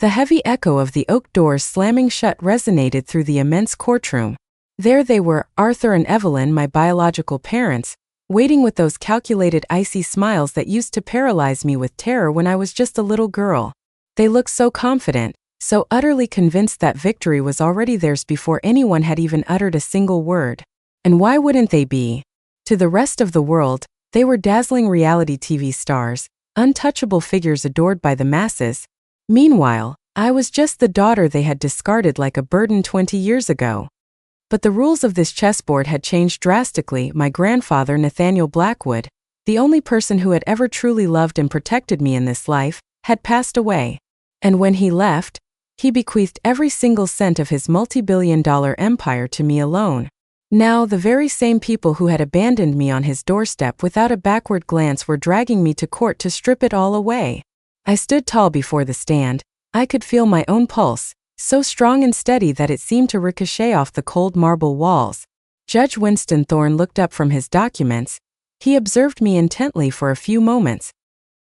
The heavy echo of the oak doors slamming shut resonated through the immense courtroom. There they were, Arthur and Evelyn, my biological parents, waiting with those calculated icy smiles that used to paralyze me with terror when I was just a little girl. They looked so confident, so utterly convinced that victory was already theirs before anyone had even uttered a single word. And why wouldn't they be? To the rest of the world, they were dazzling reality TV stars, untouchable figures adored by the masses. Meanwhile, I was just the daughter they had discarded like a burden 20 years ago. But the rules of this chessboard had changed drastically. My grandfather, Nathaniel Blackwood, the only person who had ever truly loved and protected me in this life, had passed away. And when he left, he bequeathed every single cent of his multi-billion-dollar empire to me alone. Now, the very same people who had abandoned me on his doorstep without a backward glance were dragging me to court to strip it all away. I stood tall before the stand. I could feel my own pulse, so strong and steady that it seemed to ricochet off the cold marble walls. Judge Winston Thorne looked up from his documents. He observed me intently for a few moments.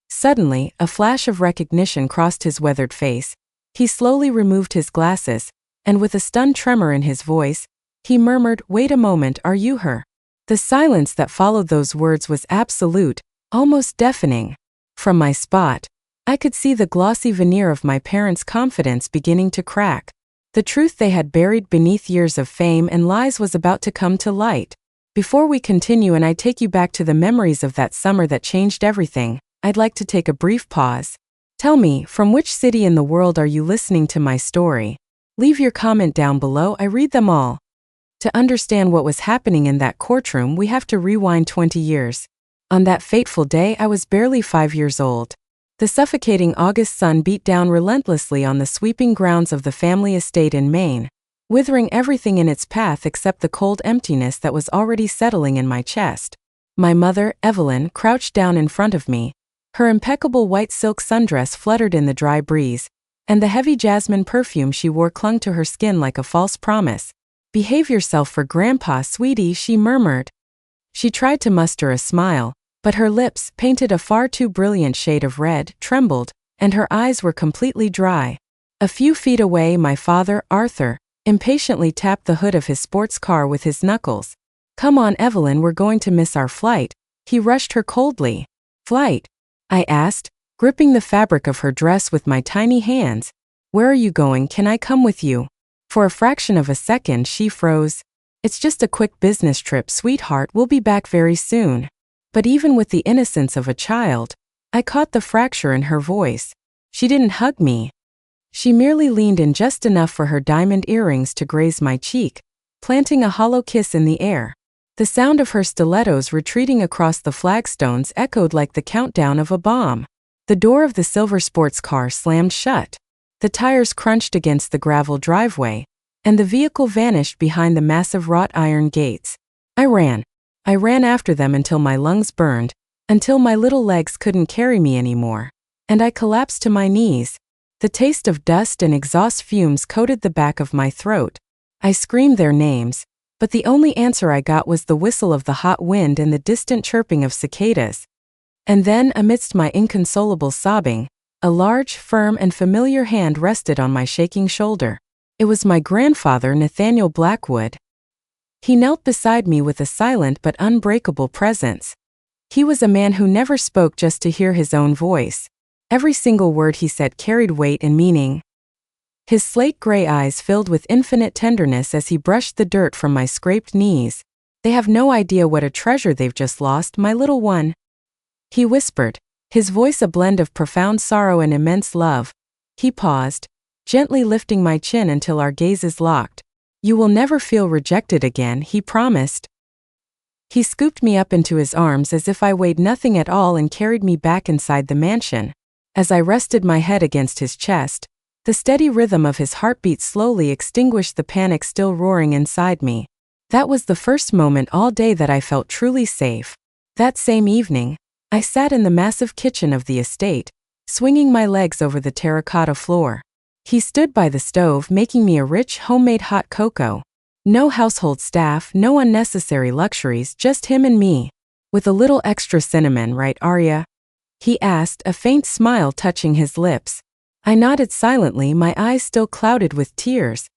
Suddenly, a flash of recognition crossed his weathered face. He slowly removed his glasses, and with a stunned tremor in his voice, he murmured, "Wait a moment, are you her?" The silence that followed those words was absolute, almost deafening. From my spot, I could see the glossy veneer of my parents' confidence beginning to crack. The truth they had buried beneath years of fame and lies was about to come to light. Before we continue and I take you back to the memories of that summer that changed everything, I'd like to take a brief pause. Tell me, from which city in the world are you listening to my story? Leave your comment down below, I read them all. To understand what was happening in that courtroom, we have to rewind 20 years. On that fateful day, I was barely 5 years old. The suffocating August sun beat down relentlessly on the sweeping grounds of the family estate in Maine, withering everything in its path except the cold emptiness that was already settling in my chest. My mother, Evelyn, crouched down in front of me. Her impeccable white silk sundress fluttered in the dry breeze, and the heavy jasmine perfume she wore clung to her skin like a false promise. "Behave yourself for Grandpa, sweetie," she murmured. She tried to muster a smile, but her lips, painted a far too brilliant shade of red, trembled, and her eyes were completely dry. A few feet away, my father, Arthur, impatiently tapped the hood of his sports car with his knuckles. "Come on, Evelyn, we're going to miss our flight," he rushed her coldly. "Flight?" I asked, gripping the fabric of her dress with my tiny hands. "Where are you going? Can I come with you?" For a fraction of a second, she froze. "It's just a quick business trip, sweetheart. We'll be back very soon." But even with the innocence of a child, I caught the fracture in her voice. She didn't hug me. She merely leaned in just enough for her diamond earrings to graze my cheek, planting a hollow kiss in the air. The sound of her stilettos retreating across the flagstones echoed like the countdown of a bomb. The door of the silver sports car slammed shut. The tires crunched against the gravel driveway, and the vehicle vanished behind the massive wrought iron gates. I ran. I ran after them until my lungs burned, until my little legs couldn't carry me anymore, and I collapsed to my knees. The taste of dust and exhaust fumes coated the back of my throat. I screamed their names, but the only answer I got was the whistle of the hot wind and the distant chirping of cicadas. And then, amidst my inconsolable sobbing, a large, firm, and familiar hand rested on my shaking shoulder. It was my grandfather, Nathaniel Blackwood. He knelt beside me with a silent but unbreakable presence. He was a man who never spoke just to hear his own voice. Every single word he said carried weight and meaning. His slate-gray eyes filled with infinite tenderness as he brushed the dirt from my scraped knees. "They have no idea what a treasure they've just lost, my little one," he whispered, his voice a blend of profound sorrow and immense love. He paused, gently lifting my chin until our gazes locked. "You will never feel rejected again," he promised. He scooped me up into his arms as if I weighed nothing at all and carried me back inside the mansion. As I rested my head against his chest, the steady rhythm of his heartbeat slowly extinguished the panic still roaring inside me. That was the first moment all day that I felt truly safe. That same evening, I sat in the massive kitchen of the estate, swinging my legs over the terracotta floor. He stood by the stove making me a rich homemade hot cocoa. No household staff, no unnecessary luxuries, just him and me. "With a little extra cinnamon, right, Arya?" he asked, a faint smile touching his lips. I nodded silently, my eyes still clouded with tears.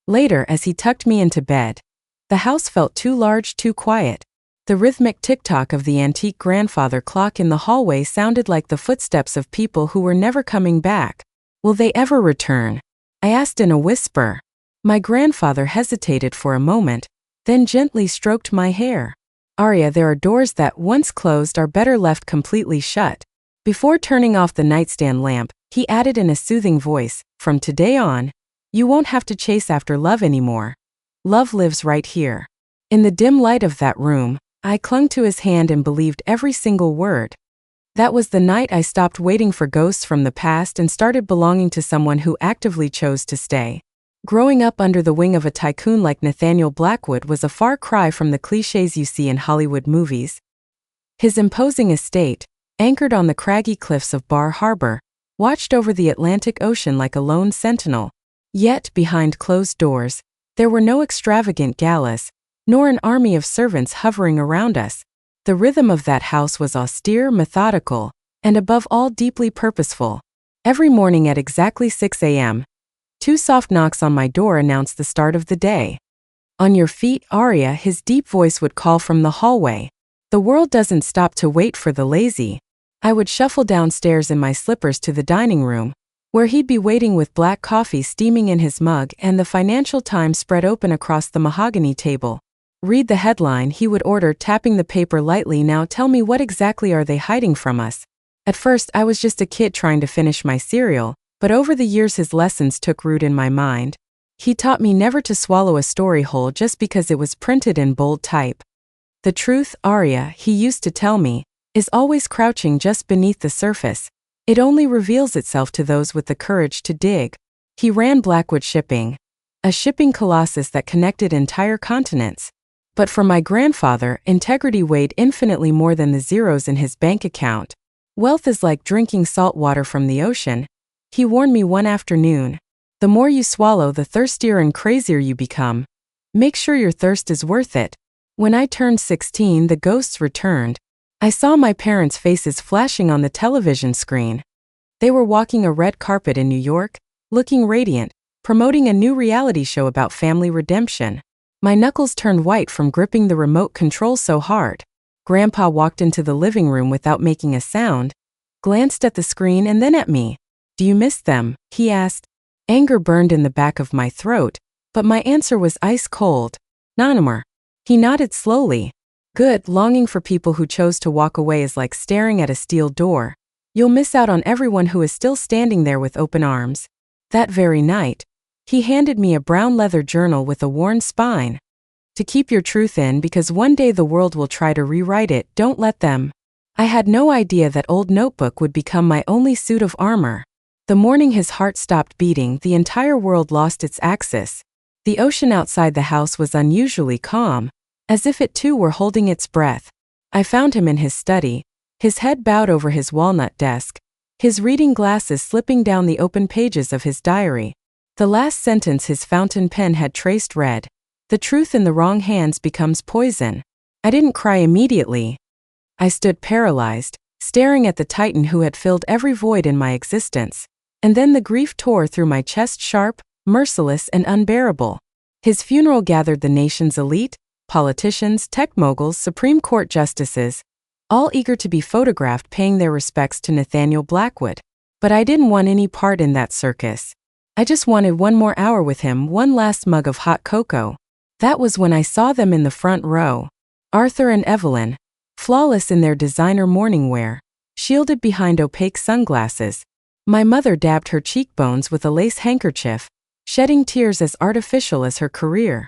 Later, as he tucked me into bed, the house felt too large, too quiet. The rhythmic tick-tock of the antique grandfather clock in the hallway sounded like the footsteps of people who were never coming back. Will they ever return? I asked in a whisper. My grandfather hesitated for a moment, then gently stroked my hair. Arya, there are doors that, once closed, are better left completely shut. Before turning off the nightstand lamp, he added in a soothing voice, from today on, you won't have to chase after love anymore. Love lives right here. In the dim light of that room, I clung to his hand and believed every single word. That was the night I stopped waiting for ghosts from the past and started belonging to someone who actively chose to stay. Growing up under the wing of a tycoon like Nathaniel Blackwood was a far cry from the clichés you see in Hollywood movies. His imposing estate, anchored on the craggy cliffs of Bar Harbor, watched over the Atlantic Ocean like a lone sentinel. Yet, behind closed doors, there were no extravagant galas, nor an army of servants hovering around us. The rhythm of that house was austere, methodical, and above all deeply purposeful. Every morning at exactly 6 a.m., 2 soft knocks on my door announced the start of the day. On your feet, Arya, his deep voice would call from the hallway. The world doesn't stop to wait for the lazy. I would shuffle downstairs in my slippers to the dining room, where he'd be waiting with black coffee steaming in his mug and the Financial Times spread open across the mahogany table. Read the headline, he would order, tapping the paper lightly. Now tell me, what exactly are they hiding from us? At first, I was just a kid trying to finish my cereal, but over the years his lessons took root in my mind. He taught me never to swallow a story whole just because it was printed in bold type. The truth, Arya, he used to tell me, is always crouching just beneath the surface. It only reveals itself to those with the courage to dig. He ran Blackwood Shipping, a shipping colossus that connected entire continents. But for my grandfather, integrity weighed infinitely more than the zeros in his bank account. Wealth is like drinking salt water from the ocean, he warned me one afternoon. The more you swallow, the thirstier and crazier you become. Make sure your thirst is worth it. When I turned 16, the ghosts returned. I saw my parents' faces flashing on the television screen. They were walking a red carpet in New York, looking radiant, promoting a new reality show about family redemption. My knuckles turned white from gripping the remote control so hard. Grandpa walked into the living room without making a sound, glanced at the screen and then at me. Do you miss them? He asked. Anger burned in the back of my throat, but my answer was ice cold. Nanamar. He nodded slowly. Good. Longing for people who chose to walk away is like staring at a steel door. You'll miss out on everyone who is still standing there with open arms. That very night, he handed me a brown leather journal with a worn spine. To keep your truth in, because one day the world will try to rewrite it, don't let them. I had no idea that old notebook would become my only suit of armor. The morning his heart stopped beating, the entire world lost its axis. The ocean outside the house was unusually calm, as if it too were holding its breath. I found him in his study, his head bowed over his walnut desk, his reading glasses slipping down the open pages of his diary. The last sentence his fountain pen had traced read, "The truth in the wrong hands becomes poison." I didn't cry immediately. I stood paralyzed, staring at the titan who had filled every void in my existence. And then the grief tore through my chest, sharp, merciless, and unbearable. His funeral gathered the nation's elite, politicians, tech moguls, Supreme Court justices, all eager to be photographed paying their respects to Nathaniel Blackwood. But I didn't want any part in that circus. I just wanted one more hour with him, one last mug of hot cocoa. That was when I saw them in the front row. Arthur and Evelyn, flawless in their designer morning wear, shielded behind opaque sunglasses. My mother dabbed her cheekbones with a lace handkerchief, shedding tears as artificial as her career.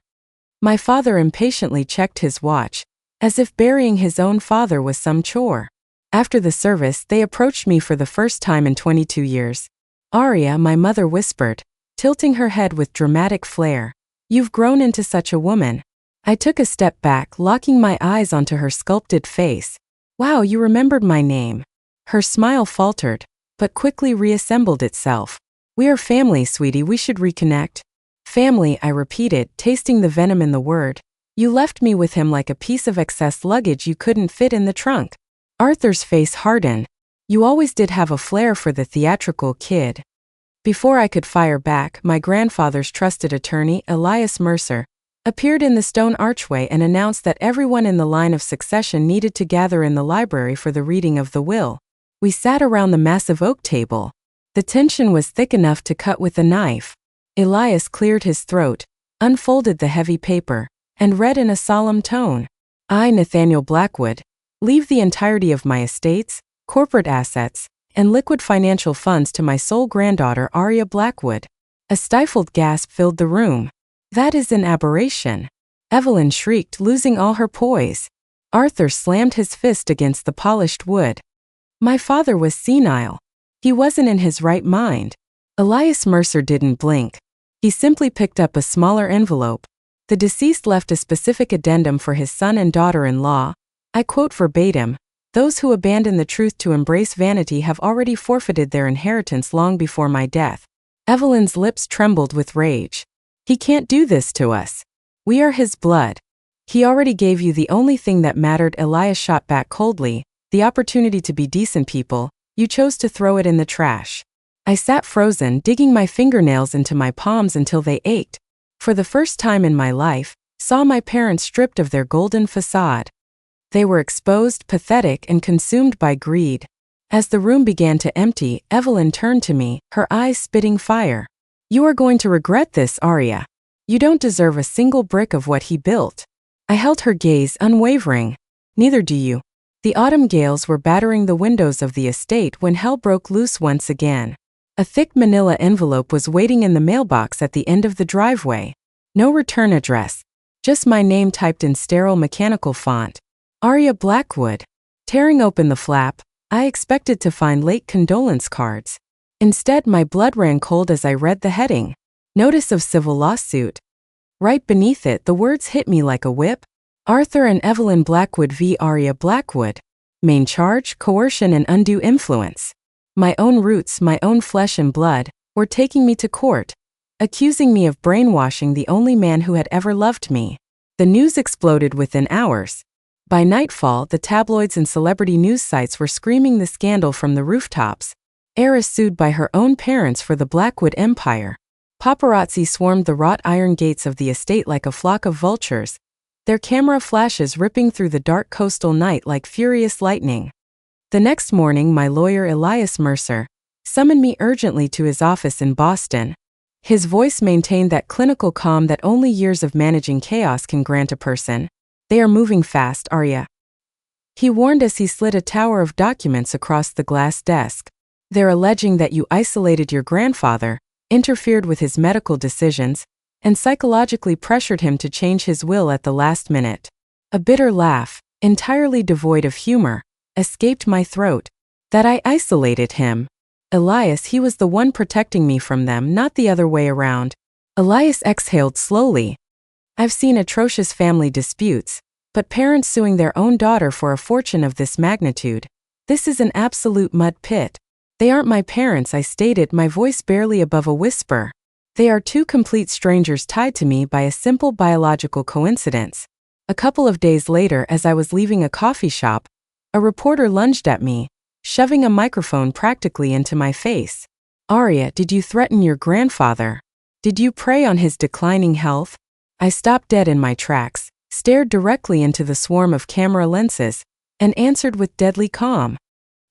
My father impatiently checked his watch, as if burying his own father was some chore. After the service, they approached me for the first time in 22 years. Arya, my mother whispered, tilting her head with dramatic flair. You've grown into such a woman. I took a step back, locking my eyes onto her sculpted face. Wow, you remembered my name. Her smile faltered, but quickly reassembled itself. We are family, sweetie, we should reconnect. Family, I repeated, tasting the venom in the word. You left me with him like a piece of excess luggage you couldn't fit in the trunk. Arthur's face hardened. You always did have a flair for the theatrical kid. Before I could fire back, my grandfather's trusted attorney, Elias Mercer, appeared in the stone archway and announced that everyone in the line of succession needed to gather in the library for the reading of the will. We sat around the massive oak table. The tension was thick enough to cut with a knife. Elias cleared his throat, unfolded the heavy paper, and read in a solemn tone. I, Nathaniel Blackwood, leave the entirety of my estates, corporate assets, and liquid financial funds to my sole granddaughter, Arya Blackwood. A stifled gasp filled the room. That is an aberration. Evelyn shrieked, losing all her poise. Arthur slammed his fist against the polished wood. My father was senile. He wasn't in his right mind. Elias Mercer didn't blink. He simply picked up a smaller envelope. The deceased left a specific addendum for his son and daughter-in-law. I quote verbatim, "Those who abandon the truth to embrace vanity have already forfeited their inheritance long before my death." Evelyn's lips trembled with rage. He can't do this to us. We are his blood. He already gave you the only thing that mattered. Elias shot back coldly, the opportunity to be decent people. You chose to throw it in the trash. I sat frozen, digging my fingernails into my palms until they ached. For the first time in my life, saw my parents stripped of their golden facade. They were exposed, pathetic, and consumed by greed. As the room began to empty, Evelyn turned to me, her eyes spitting fire. "You are going to regret this, Arya. You don't deserve a single brick of what he built." I held her gaze unwavering. "Neither do you." The autumn gales were battering the windows of the estate when hell broke loose once again. A thick manila envelope was waiting in the mailbox at the end of the driveway. No return address. Just my name typed in sterile mechanical font. Arya Blackwood. Tearing open the flap, I expected to find late condolence cards. Instead, my blood ran cold as I read the heading. Notice of civil lawsuit. Right beneath it, the words hit me like a whip. Arthur and Evelyn Blackwood v. Arya Blackwood. Main charge, coercion and undue influence. My own roots, my own flesh and blood, were taking me to court, accusing me of brainwashing the only man who had ever loved me. The news exploded within hours. By nightfall, the tabloids and celebrity news sites were screaming the scandal from the rooftops. Heiress sued by her own parents for the Blackwood empire. Paparazzi swarmed the wrought iron gates of the estate like a flock of vultures, their camera flashes ripping through the dark coastal night like furious lightning. The next morning, my lawyer Elias Mercer summoned me urgently to his office in Boston. His voice maintained that clinical calm that only years of managing chaos can grant a person. "They are moving fast, Arya," he warned as he slid a tower of documents across the glass desk. "They're alleging that you isolated your grandfather, interfered with his medical decisions, and psychologically pressured him to change his will at the last minute." A bitter laugh, entirely devoid of humor, escaped my throat. That I isolated him. Elias, he was the one protecting me from them, not the other way around. Elias exhaled slowly. "I've seen atrocious family disputes, but parents suing their own daughter for a fortune of this magnitude. This is an absolute mud pit. They aren't my parents," I stated, my voice barely above a whisper. "They are two complete strangers tied to me by a simple biological coincidence." A couple of days later, as I was leaving a coffee shop, a reporter lunged at me, shoving a microphone practically into my face. "Arya, did you threaten your grandfather? Did you prey on his declining health?" I stopped dead in my tracks, stared directly into the swarm of camera lenses, and answered with deadly calm.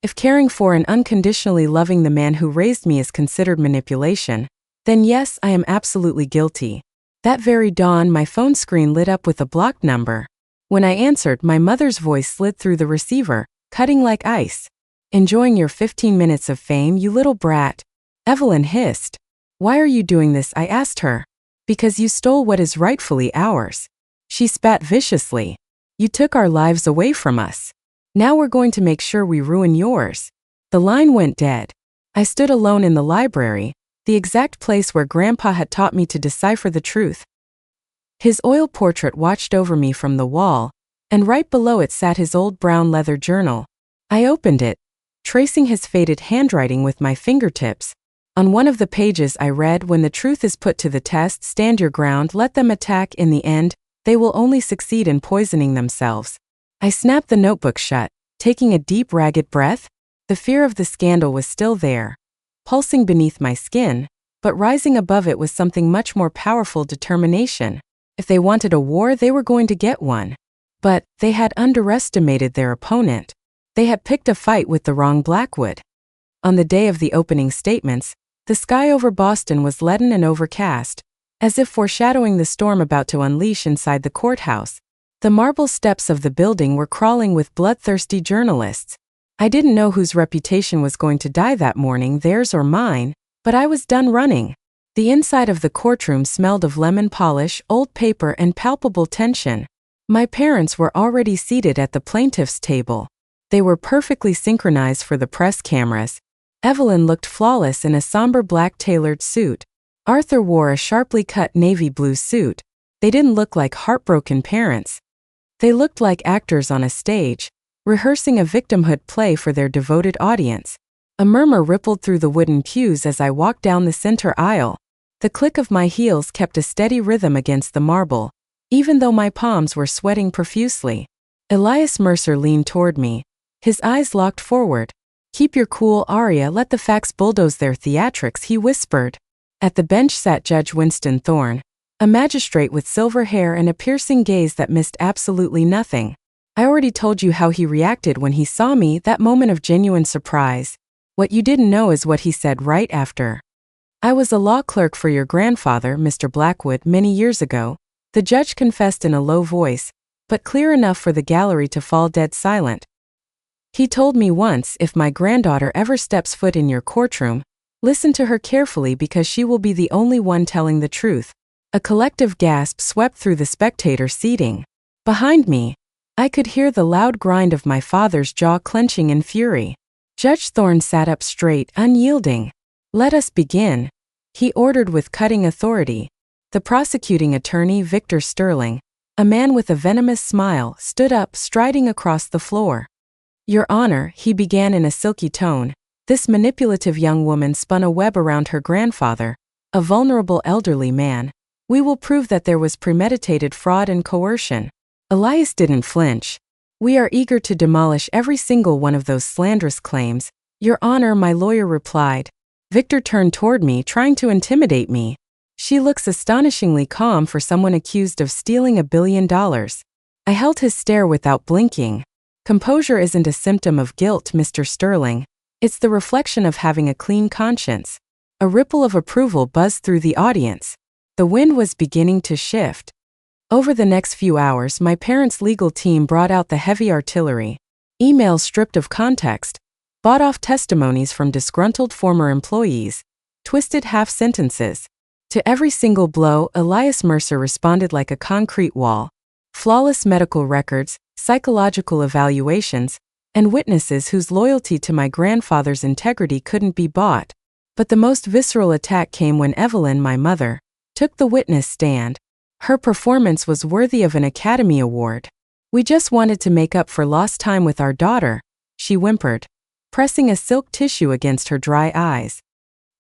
If caring for and unconditionally loving the man who raised me is considered manipulation, then yes, I am absolutely guilty. That very dawn, my phone screen lit up with a blocked number. When I answered, my mother's voice slid through the receiver, cutting like ice. "Enjoying your 15 minutes of fame, you little brat," Evelyn hissed. "Why are you doing this?" I asked her. "Because you stole what is rightfully ours." She spat viciously. "You took our lives away from us. Now we're going to make sure we ruin yours." The line went dead. I stood alone in the library, the exact place where Grandpa had taught me to decipher the truth. His oil portrait watched over me from the wall, and right below it sat his old brown leather journal. I opened it, tracing his faded handwriting with my fingertips. On one of the pages I read, "When the truth is put to the test, stand your ground, let them attack. In the end, they will only succeed in poisoning themselves." I snapped the notebook shut, taking a deep, ragged breath. The fear of the scandal was still there, pulsing beneath my skin, but rising above it was something much more powerful: determination. If they wanted a war, they were going to get one. But they had underestimated their opponent. They had picked a fight with the wrong Blackwood. On the day of the opening statements, the sky over Boston was leaden and overcast, as if foreshadowing the storm about to unleash inside the courthouse. The marble steps of the building were crawling with bloodthirsty journalists. I didn't know whose reputation was going to die that morning, theirs or mine, but I was done running. The inside of the courtroom smelled of lemon polish, old paper, and palpable tension. My parents were already seated at the plaintiff's table. They were perfectly synchronized for the press cameras. Evelyn looked flawless in a somber black tailored suit. Arthur wore a sharply cut navy blue suit. They didn't look like heartbroken parents. They looked like actors on a stage, rehearsing a victimhood play for their devoted audience. A murmur rippled through the wooden pews as I walked down the center aisle. The click of my heels kept a steady rhythm against the marble, even though my palms were sweating profusely. Elias Mercer leaned toward me, his eyes locked forward. "Keep your cool, Arya, let the facts bulldoze their theatrics," he whispered. At the bench sat Judge Winston Thorne, a magistrate with silver hair and a piercing gaze that missed absolutely nothing. I already told you how he reacted when he saw me, that moment of genuine surprise. What you didn't know is what he said right after. "I was a law clerk for your grandfather, Mr. Blackwood, many years ago," the judge confessed in a low voice, but clear enough for the gallery to fall dead silent. "He told me once, if my granddaughter ever steps foot in your courtroom, listen to her carefully because she will be the only one telling the truth." A collective gasp swept through the spectator seating. Behind me, I could hear the loud grind of my father's jaw clenching in fury. Judge Thorne sat up straight, unyielding. "Let us begin," he ordered with cutting authority. The prosecuting attorney, Victor Sterling, a man with a venomous smile, stood up, striding across the floor. "Your Honor," he began in a silky tone, "this manipulative young woman spun a web around her grandfather, a vulnerable elderly man. We will prove that there was premeditated fraud and coercion." Elias didn't flinch. "We are eager to demolish every single one of those slanderous claims, Your Honor," my lawyer replied. Victor turned toward me, trying to intimidate me. "She looks astonishingly calm for someone accused of stealing $1 billion. I held his stare without blinking. "Composure isn't a symptom of guilt, Mr. Sterling. It's the reflection of having a clean conscience." A ripple of approval buzzed through the audience. The wind was beginning to shift. Over the next few hours, my parents' legal team brought out the heavy artillery. Emails stripped of context, bought-off testimonies from disgruntled former employees, twisted half-sentences. To every single blow, Elias Mercer responded like a concrete wall. Flawless medical records, psychological evaluations, and witnesses whose loyalty to my grandfather's integrity couldn't be bought. But the most visceral attack came when Evelyn, my mother, took the witness stand. Her performance was worthy of an Academy Award. "We just wanted to make up for lost time with our daughter," she whimpered, pressing a silk tissue against her dry eyes.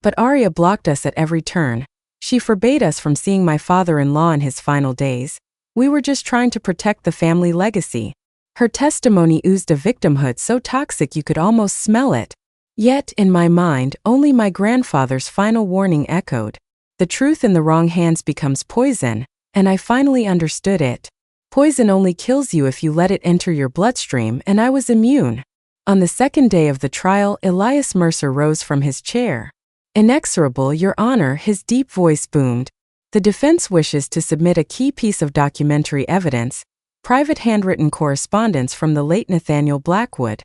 But Arya blocked us at every turn. She forbade us from seeing my father-in-law in his final days. We were just trying to protect the family legacy. Her testimony oozed a victimhood so toxic you could almost smell it. Yet, in my mind, only my grandfather's final warning echoed. The truth in the wrong hands becomes poison, and I finally understood it. Poison only kills you if you let it enter your bloodstream, and I was immune. On the second day of the trial, Elias Mercer rose from his chair. "Inexorable, Your Honor," his deep voice boomed. "The defense wishes to submit a key piece of documentary evidence, private handwritten correspondence from the late Nathaniel Blackwood."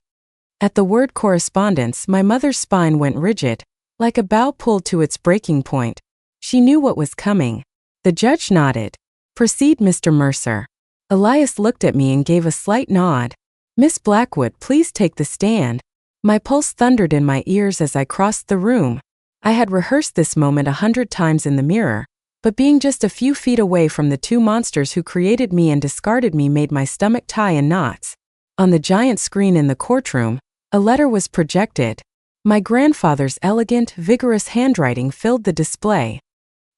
At the word correspondence, my mother's spine went rigid, like a bow pulled to its breaking point. She knew what was coming. The judge nodded. "Proceed, Mr. Mercer." Elias looked at me and gave a slight nod. "Miss Blackwood, please take the stand." My pulse thundered in my ears as I crossed the room. I had rehearsed this moment 100 times in the mirror, but being just a few feet away from the two monsters who created me and discarded me made my stomach tie in knots. On the giant screen in the courtroom, a letter was projected. My grandfather's elegant, vigorous handwriting filled the display.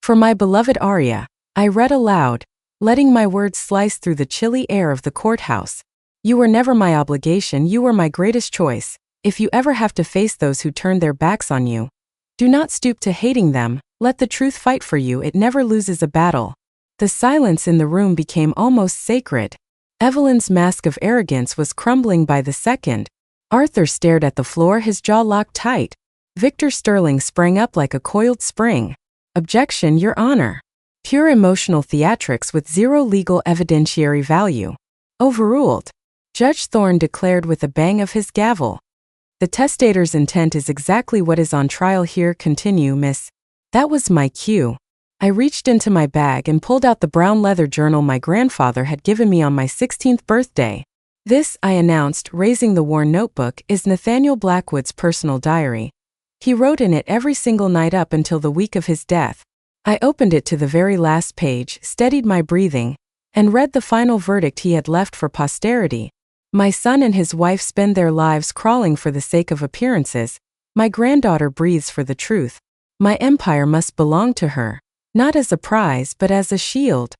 "For my beloved Arya," I read aloud, letting my words slice through the chilly air of the courthouse. "You were never my obligation, you were my greatest choice. If you ever have to face those who turned their backs on you, Do not stoop to hating them, let the truth fight for you, it never loses a battle. The silence in the room became almost sacred. Evelyn's mask of arrogance was crumbling by the second. Arthur stared at the floor, his jaw locked tight. Victor Sterling sprang up like a coiled spring. Objection, Your Honor. Pure emotional theatrics with zero legal evidentiary value. Overruled. Judge Thorne declared with a bang of his gavel. The testator's intent is exactly what is on trial here. Continue, miss. That was my cue. I reached into my bag and pulled out the brown leather journal my grandfather had given me on my 16th birthday. This, I announced, raising the worn notebook, is Nathaniel Blackwood's personal diary. He wrote in it every single night up until the week of his death. I opened it to the very last page, steadied my breathing, and read the final verdict he had left for posterity. My son and his wife spend their lives crawling for the sake of appearances. My granddaughter breathes for the truth. My empire must belong to her, not as a prize but as a shield.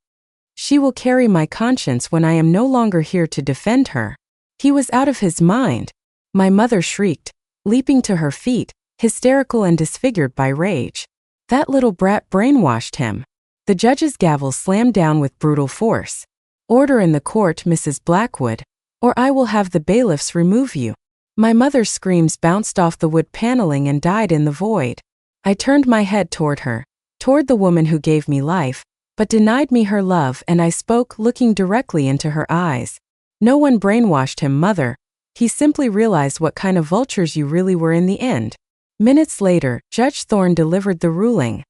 She will carry my conscience when I am no longer here to defend her. He was out of his mind. My mother shrieked, leaping to her feet, hysterical and disfigured by rage. That little brat brainwashed him. The judge's gavel slammed down with brutal force. Order in the court, Mrs. Blackwood, or I will have the bailiffs remove you. My mother's screams bounced off the wood paneling and died in the void. I turned my head toward her, toward the woman who gave me life, but denied me her love, and I spoke, looking directly into her eyes. No one brainwashed him, Mother. He simply realized what kind of vultures you really were in the end. Minutes later, Judge Thorne delivered the ruling.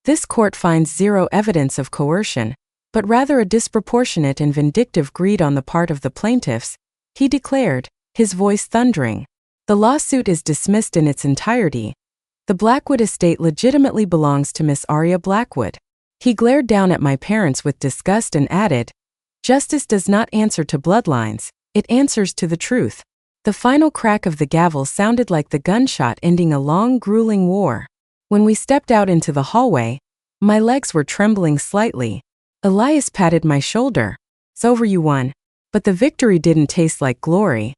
This court finds zero evidence of coercion, but rather a disproportionate and vindictive greed on the part of the plaintiffs, he declared, his voice thundering. The lawsuit is dismissed in its entirety. The Blackwood estate legitimately belongs to Miss Aria Blackwood. He glared down at my parents with disgust and added, Justice does not answer to bloodlines, it answers to the truth. The final crack of the gavel sounded like the gunshot ending a long, grueling war. When we stepped out into the hallway, my legs were trembling slightly. Elias patted my shoulder. It's over, you won. But the victory didn't taste like glory.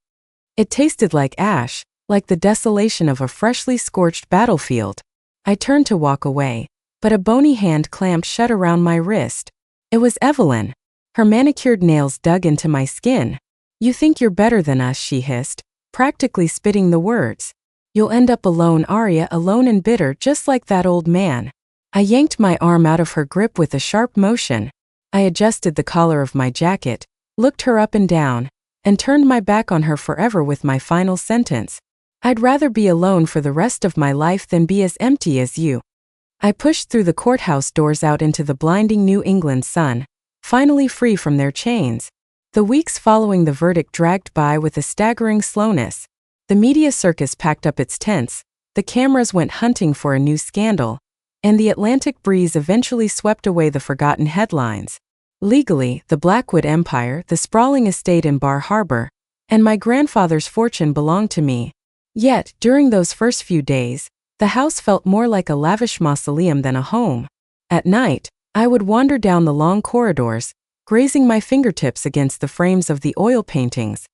It tasted like ash, like the desolation of a freshly scorched battlefield. I turned to walk away, but a bony hand clamped shut around my wrist. It was Evelyn. Her manicured nails dug into my skin. You think you're better than us, she hissed, practically spitting the words. You'll end up alone, Aria, alone and bitter, just like that old man. I yanked my arm out of her grip with a sharp motion. I adjusted the collar of my jacket, looked her up and down, and turned my back on her forever with my final sentence. I'd rather be alone for the rest of my life than be as empty as you. I pushed through the courthouse doors out into the blinding New England sun, finally free from their chains. The weeks following the verdict dragged by with a staggering slowness. The media circus packed up its tents, the cameras went hunting for a new scandal, and the Atlantic breeze eventually swept away the forgotten headlines. Legally, the Blackwood Empire, the sprawling estate in Bar Harbor, and my grandfather's fortune belonged to me. Yet, during those first few days, the house felt more like a lavish mausoleum than a home. At night, I would wander down the long corridors, grazing my fingertips against the frames of the oil paintings.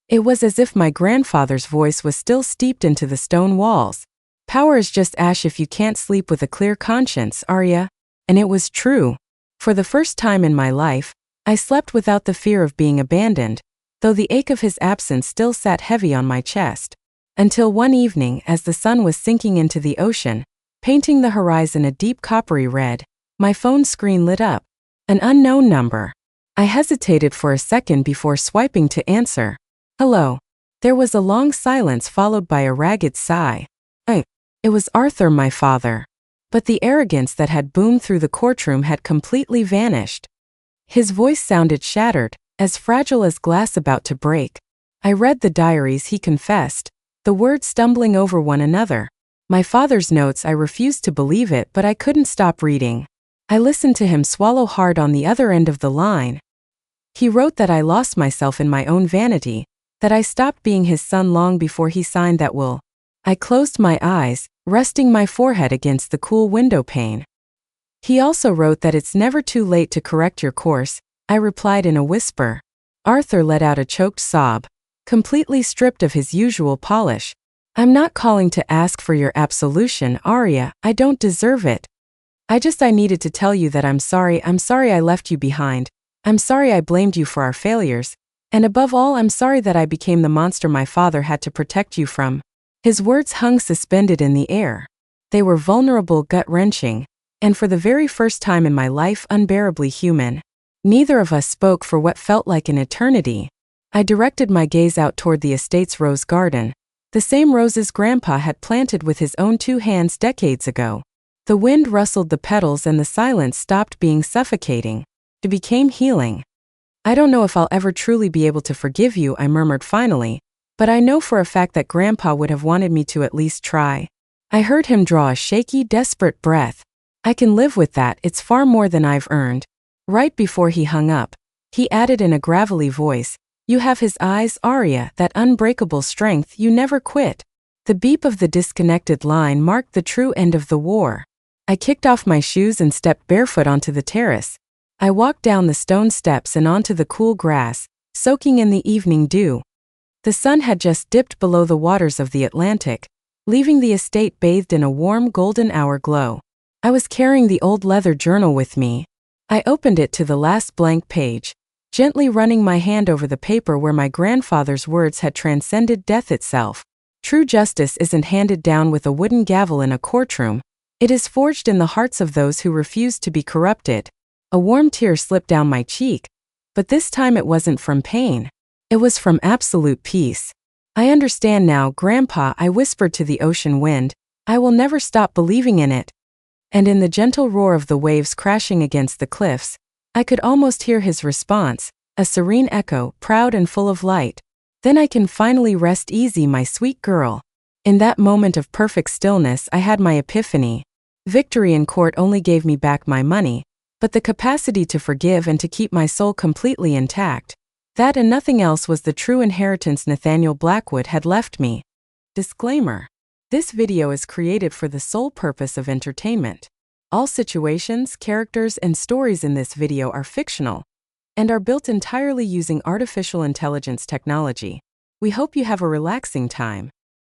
It was as if my grandfather's voice was still steeped into the stone walls. Power is just ash if you can't sleep with a clear conscience, Aria. And it was true. For the first time in my life, I slept without the fear of being abandoned, though the ache of his absence still sat heavy on my chest. Until one evening, as the sun was sinking into the ocean, painting the horizon a deep coppery red, my phone screen lit up. An unknown number. I hesitated for a second before swiping to answer. Hello. There was a long silence followed by a ragged sigh. It was Arthur, my father. But the arrogance that had boomed through the courtroom had completely vanished. His voice sounded shattered, as fragile as glass about to break. I read the diaries, he confessed, the words stumbling over one another. My father's notes, I refused to believe it, but I couldn't stop reading. I listened to him swallow hard on the other end of the line. He wrote that I lost myself in my own vanity, that I stopped being his son long before he signed that will. I closed my eyes, resting my forehead against the cool window pane. He also wrote that it's never too late to correct your course, I replied in a whisper. Arthur let out a choked sob, completely stripped of his usual polish. I'm not calling to ask for your absolution, Arya. I don't deserve it. I needed to tell you that I'm sorry. I'm sorry I left you behind. I'm sorry I blamed you for our failures. And above all, I'm sorry that I became the monster my father had to protect you from." His words hung suspended in the air. They were vulnerable, gut-wrenching, and for the very first time in my life, unbearably human. Neither of us spoke for what felt like an eternity. I directed my gaze out toward the estate's rose garden, the same roses Grandpa had planted with his own 2 hands decades ago. The wind rustled the petals and the silence stopped being suffocating. It became healing. "I don't know if I'll ever truly be able to forgive you," I murmured finally, "but I know for a fact that Grandpa would have wanted me to at least try." I heard him draw a shaky, desperate breath. "I can live with that. It's far more than I've earned." Right before he hung up, he added in a gravelly voice, "You have his eyes, Arya, that unbreakable strength. You never quit." The beep of the disconnected line marked the true end of the war. I kicked off my shoes and stepped barefoot onto the terrace. I walked down the stone steps and onto the cool grass, soaking in the evening dew. The sun had just dipped below the waters of the Atlantic, leaving the estate bathed in a warm golden hour glow. I was carrying the old leather journal with me. I opened it to the last blank page, gently running my hand over the paper where my grandfather's words had transcended death itself. "True justice isn't handed down with a wooden gavel in a courtroom. It is forged in the hearts of those who refuse to be corrupted." A warm tear slipped down my cheek, but this time it wasn't from pain. It was from absolute peace. "I understand now, Grandpa," I whispered to the ocean wind. "I will never stop believing in it." And in the gentle roar of the waves crashing against the cliffs, I could almost hear his response, a serene echo, proud and full of light. "Then I can finally rest easy, my sweet girl." In that moment of perfect stillness, I had my epiphany. Victory in court only gave me back my money, but the capacity to forgive and to keep my soul completely intact, that and nothing else was the true inheritance Nathaniel Blackwood had left me. Disclaimer: this video is created for the sole purpose of entertainment. All situations, characters, and stories in this video are fictional and are built entirely using artificial intelligence technology. We hope you have a relaxing time.